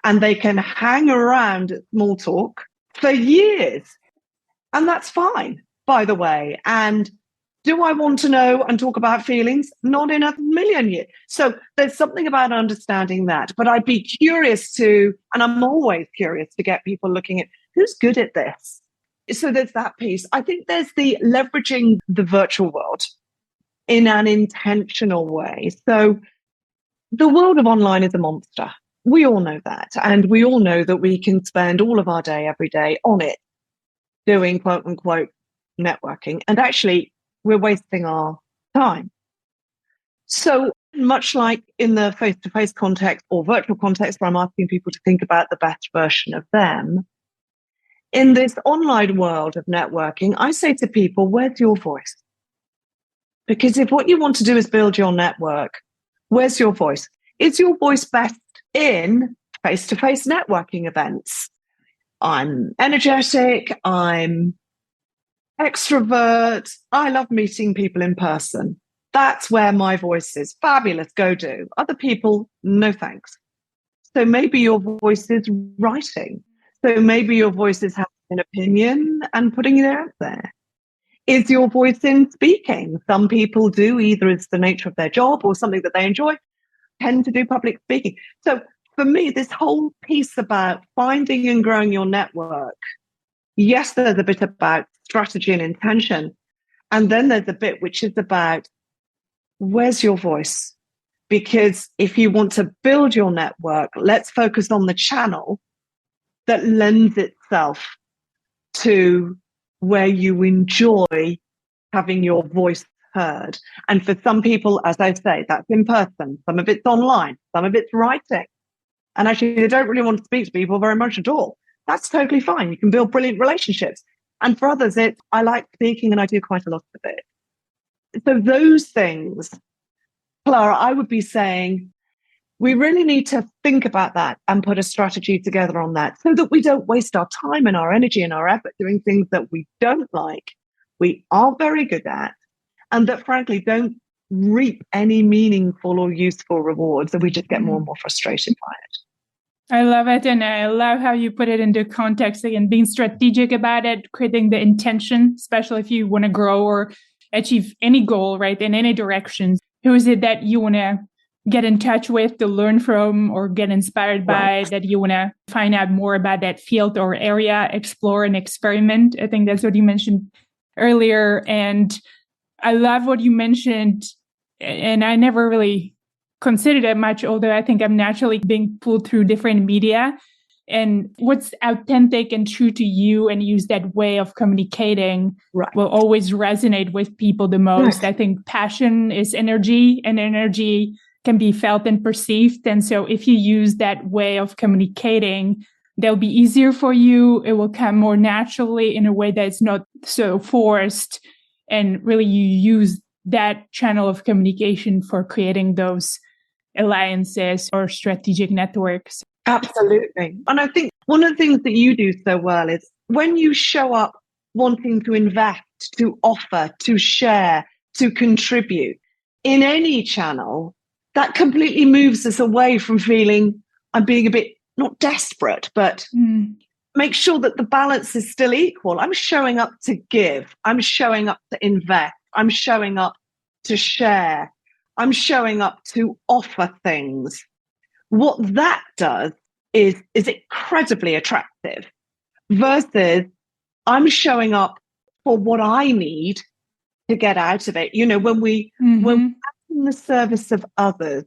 and they can hang around at small talk for years. And that's fine, by the way. And do I want to know and talk about feelings? Not in a million years. So there's something about understanding that. But I'd be curious to, and I'm always curious to get people looking at who's good at this. So there's that piece. I think there's the leveraging the virtual world in an intentional way. So the world of online is a monster. We all know that. And we all know that we can spend all of our day, every day on it, doing quote unquote networking. And actually, we're wasting our time. So much like in the face-to-face context or virtual context where I'm asking people to think about the best version of them, in this online world of networking, I say to people, where's your voice? Because if what you want to do is build your network, where's your voice? Is your voice best in face-to-face networking events? I'm energetic, I'm extrovert, I love meeting people in person. That's where my voice is. Fabulous, go do. Other people, no thanks. So maybe your voice is writing. So maybe your voice is having an opinion and putting it out there. Is your voice in speaking? Some people do, either it's the nature of their job or something that they enjoy, tend to do public speaking. So for me, this whole piece about finding and growing your network, yes, there's a bit about strategy and intention. And then there's a bit which is about where's your voice? Because if you want to build your network, let's focus on the channel that lends itself to where you enjoy having your voice heard. And for some people, as I say, that's in person. Some of it's online, some of it's writing. And actually, they don't really want to speak to people very much at all. That's totally fine. You can build brilliant relationships. And for others, I like speaking and I do quite a lot of it. So those things, Clara, I would be saying, we really need to think about that and put a strategy together on that so that we don't waste our time and our energy and our effort doing things that we don't like, we aren't very good at, and that frankly don't reap any meaningful or useful rewards, and we just get more and more frustrated by it. I love it. And I love how you put it into context and being strategic about it, creating the intention, especially if you want to grow or achieve any goal, right, in any direction. Who is it that you want to get in touch with, to learn from, or get inspired by, that you want to find out more about that field or area, explore and experiment? I think that's what you mentioned earlier. And I love what you mentioned, and I never really considered it much, although I think I'm naturally being pulled through different media. And what's authentic and true to you and use that way of communicating will always resonate with people the most. I think passion is energy, and energy can be felt and perceived. And so if you use that way of communicating, they'll be easier for you. It will come more naturally in a way that's not so forced. And really you use that channel of communication for creating those alliances or strategic networks. Absolutely. And I think one of the things that you do so well is when you show up wanting to invest, to offer, to share, to contribute in any channel, that completely moves us away from feeling I'm being a bit, not desperate, but make sure that the balance is still equal. I'm showing up to give. I'm showing up to invest. I'm showing up to share. I'm showing up to offer things. What that does is incredibly attractive versus I'm showing up for what I need to get out of it. You know, when we when we're in the service of others,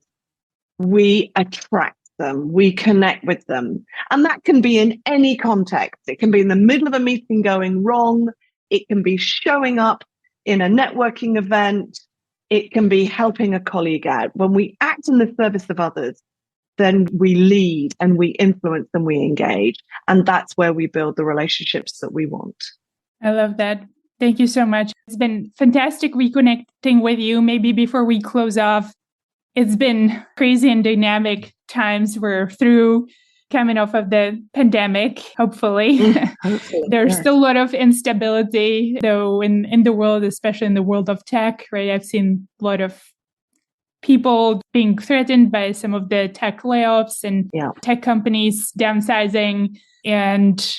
we attract them, we connect with them. And that can be in any context. It can be in the middle of a meeting going wrong. It can be showing up in a networking event. It can be helping a colleague out. When we act in the service of others, then we lead and we influence and we engage. And that's where we build the relationships that we want. I love that. Thank you so much. It's been fantastic reconnecting with you. Maybe before we close off, it's been crazy and dynamic times. We're through coming off of the pandemic, hopefully. Hopefully, There's still a lot of instability, though, in the world, especially in the world of tech, right? I've seen a lot of people being threatened by some of the tech layoffs and tech companies downsizing, and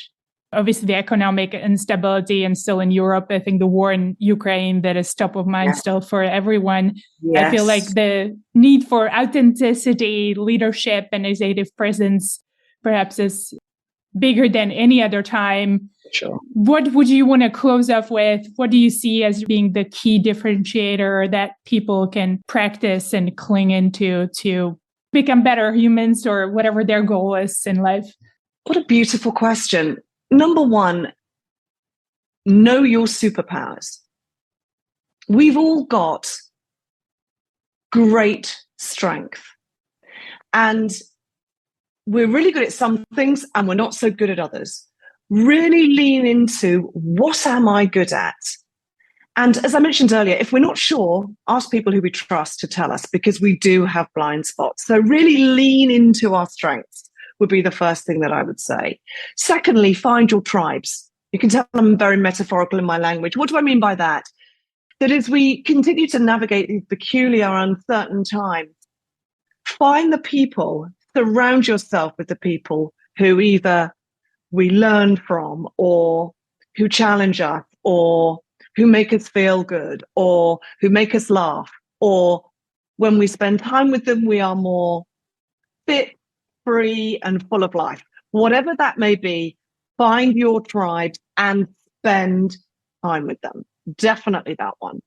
obviously the economic instability, and still in Europe, I think the war in Ukraine that is top of mind still for everyone. I feel like the need for authenticity, leadership, and executive presence perhaps is bigger than any other time. Sure. What would you want to close off with? What do you see as being the key differentiator that people can practice and cling into to become better humans, or whatever their goal is in life? What a beautiful question. Number one, know your superpowers. We've all got great strength. And we're really good at some things and we're not so good at others. Really lean into, what am I good at? And as I mentioned earlier, if we're not sure, ask people who we trust to tell us, because we do have blind spots. So really lean into our strengths would be the first thing that I would say. Secondly, find your tribes. You can tell I'm very metaphorical in my language. What do I mean by that? That as we continue to navigate these peculiar, uncertain times, find the people, surround yourself with the people who either we learn from, or who challenge us, or who make us feel good, or who make us laugh, or when we spend time with them, we are more fit, free, and full of life. Whatever that may be, find your tribe and spend time with them. Definitely that one.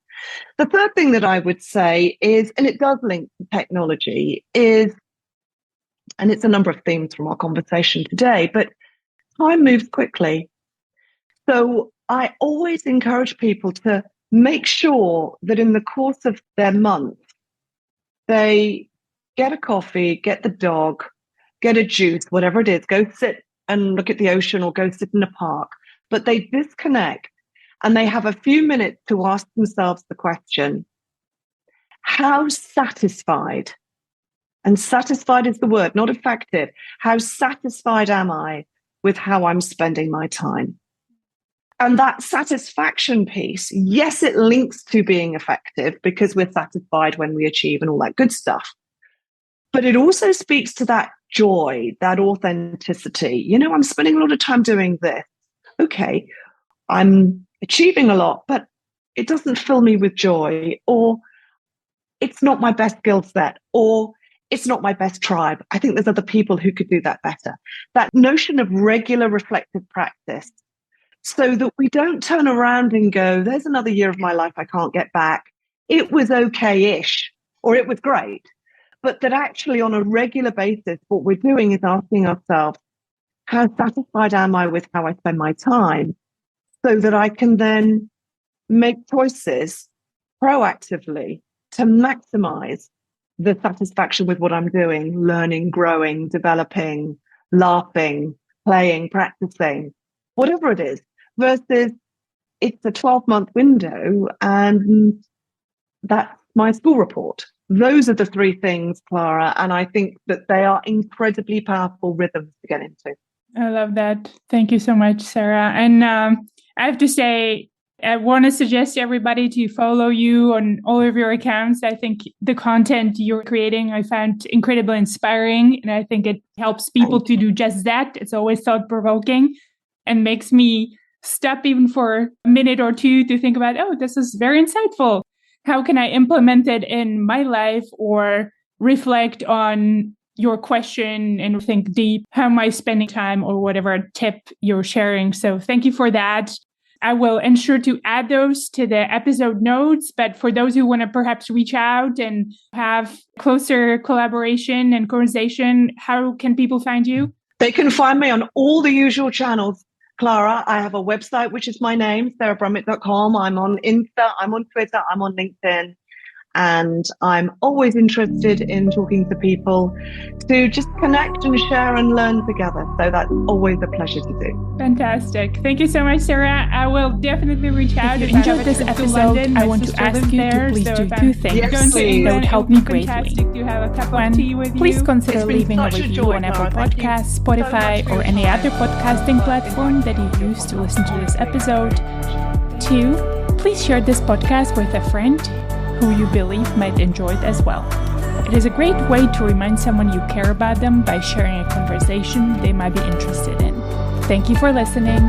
The third thing that I would say is, and it does link to technology, is, and it's a number of themes from our conversation today, but time moves quickly. So I always encourage people to make sure that in the course of their month, they get a coffee, get the dog, get a juice, whatever it is, go sit and look at the ocean or go sit in a park, but they disconnect and they have a few minutes to ask themselves the question, how satisfied, and satisfied is the word, not effective, how satisfied am I with how I'm spending my time? And that satisfaction piece, yes, it links to being effective because we're satisfied when we achieve and all that good stuff. But it also speaks to that joy, that authenticity. You know, I'm spending a lot of time doing this. Okay, I'm achieving a lot, but it doesn't fill me with joy, or it's not my best skill set, or it's not my best tribe. I think there's other people who could do that better. That notion of regular reflective practice, so that we don't turn around and go, there's another year of my life I can't get back. It was okay-ish, or it was great. But that actually on a regular basis, what we're doing is asking ourselves, how satisfied am I with how I spend my time? So that I can then make choices proactively to maximize the satisfaction with what I'm doing, learning, growing, developing, laughing, playing, practicing, whatever it is, versus it's a 12-month window and that's my school report. Those are the three things, Clara, and I think that they are incredibly powerful rhythms to get into. I love that. Thank you so much, Sarah. And I have to say, I want to suggest to everybody to follow you on all of your accounts. I think the content you're creating, I found incredibly inspiring. And I think it helps people to do just that. It's always thought-provoking and makes me stop even for a minute or two to think about, oh, this is very insightful. How can I implement it in my life, or reflect on your question and think deep? How am I spending time, or whatever tip you're sharing? So thank you for that. I will ensure to add those to the episode notes. But for those who want to perhaps reach out and have closer collaboration and conversation, how can people find you? They can find me on all the usual channels, Clara. I have a website, which is my name, sarahbrummitt.com. I'm on Insta, I'm on Twitter, I'm on LinkedIn. And I'm always interested in talking to people to just connect and share and learn together. So that's always a pleasure to do. Fantastic. Thank you so much, Sarah. I will definitely reach out. If you enjoyed this episode, I want to ask you to please do two things. Yes, That would help me greatly. To have a cup of tea with you. Please consider leaving a review on Apple Podcasts, Spotify, or any other podcasting platform that you use to listen to this episode. 2, please share this podcast with a friend who you believe might enjoy it as well. It is a great way to remind someone you care about them by sharing a conversation they might be interested in. Thank you for listening.